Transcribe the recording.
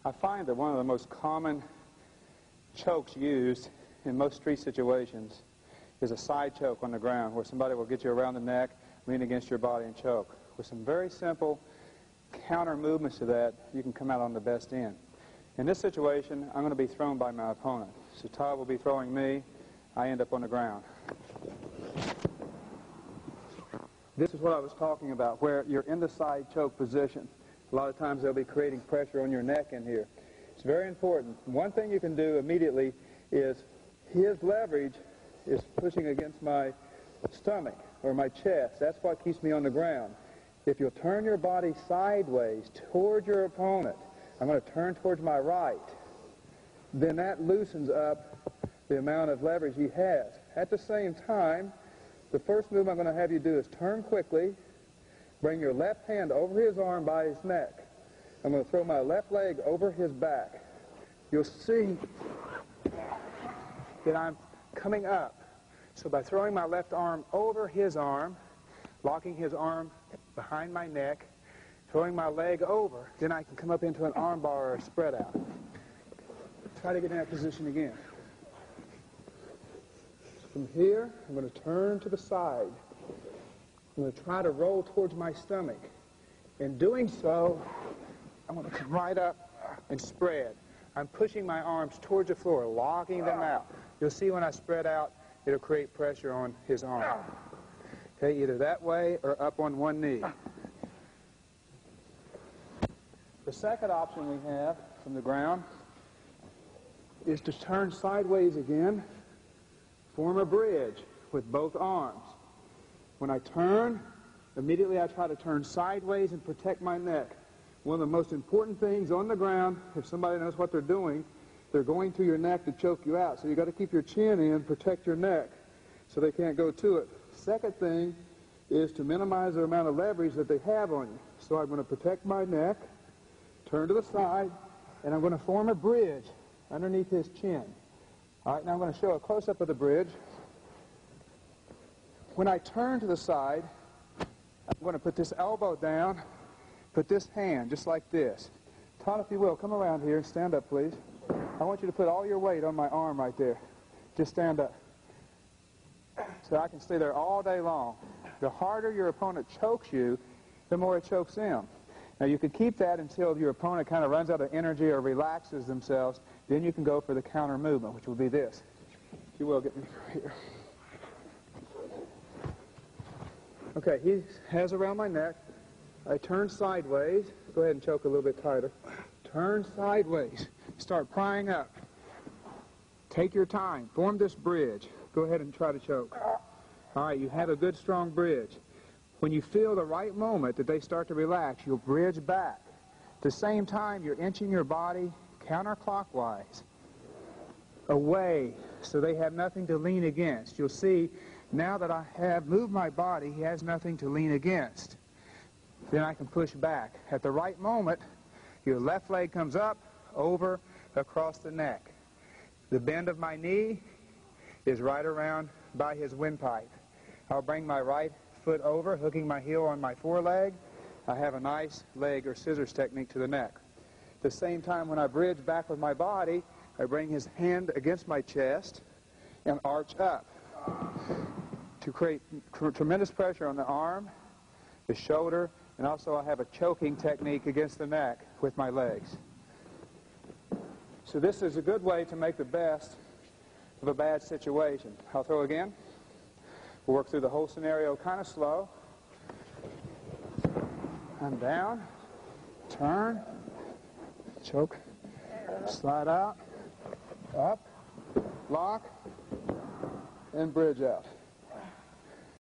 I find that one of the most common chokes used in most street situations is a side choke on the ground, where somebody will get you around the neck, lean against your body, and choke. With some very simple counter movements to that, you can come out on the best end. In this situation, I'm going to be thrown by my opponent. So Todd will be throwing me. I end up on the ground. This is what I was talking about, where you're in the side choke position. A lot of times they'll be creating pressure on your neck in here. It's very important. One thing you can do immediately is his leverage is pushing against my stomach or my chest. That's what keeps me on the ground. If you'll turn your body sideways toward your opponent, I'm going to turn towards my right, then that loosens up the amount of leverage he has. At the same time, the first move I'm going to have you do is turn quickly, bring your left hand over his arm by his neck. I'm going to throw my left leg over his back. You'll see that I'm coming up. So by throwing my left arm over his arm, locking his arm behind my neck, throwing my leg over, then I can come up into an arm bar or a spread out. Try to get in that position again. From here, I'm going to turn to the side. I'm going to try to roll towards my stomach. In doing so, I'm going to come right up and spread. I'm pushing my arms towards the floor, locking them out. You'll see when I spread out, it'll create pressure on his arm. Okay, either that way or up on one knee. The second option we have from the ground is to turn sideways again, form a bridge with both arms. When I turn, immediately I try to turn sideways and protect my neck. One of the most important things on the ground, if somebody knows what they're doing, they're going through your neck to choke you out. So you've got to keep your chin in, protect your neck, so they can't go to it. Second thing is to minimize the amount of leverage that they have on you. So I'm going to protect my neck, turn to the side, and I'm going to form a bridge underneath his chin. All right, now I'm going to show a close-up of the bridge. When I turn to the side, I'm going to put this elbow down, put this hand just like this. Todd, if you will, come around here and stand up, please. I want you to put all your weight on my arm right there. Just stand up. So I can stay there all day long. The harder your opponent chokes you, the more it chokes them. Now you can keep that until your opponent kind of runs out of energy or relaxes themselves. Then you can go for the counter movement, which will be this. If you will, get me here. Okay, he has around my neck. I turn sideways. Go ahead and choke a little bit tighter. Turn sideways. Start prying up. Take your time. Form this bridge. Go ahead and try to choke. All right, you have a good, strong bridge. When you feel the right moment that they start to relax, you'll bridge back. At the same time, you're inching your body counterclockwise away so they have nothing to lean against. You'll see now that I have moved my body, he has nothing to lean against. Then I can push back. At the right moment, your left leg comes up, over, across the neck. The bend of my knee is right around by his windpipe. I'll bring my right foot over, hooking my heel on my foreleg. I have a nice leg or scissors technique to the neck. At the same time, when I bridge back with my body, I bring his hand against my chest and arch up to create tremendous pressure on the arm, the shoulder, and also I have a choking technique against the neck with my legs. So this is a good way to make the best of a bad situation. I'll throw again. We'll work through the whole scenario kind of slow. I'm down, turn, choke, slide out, up, lock, and bridge out.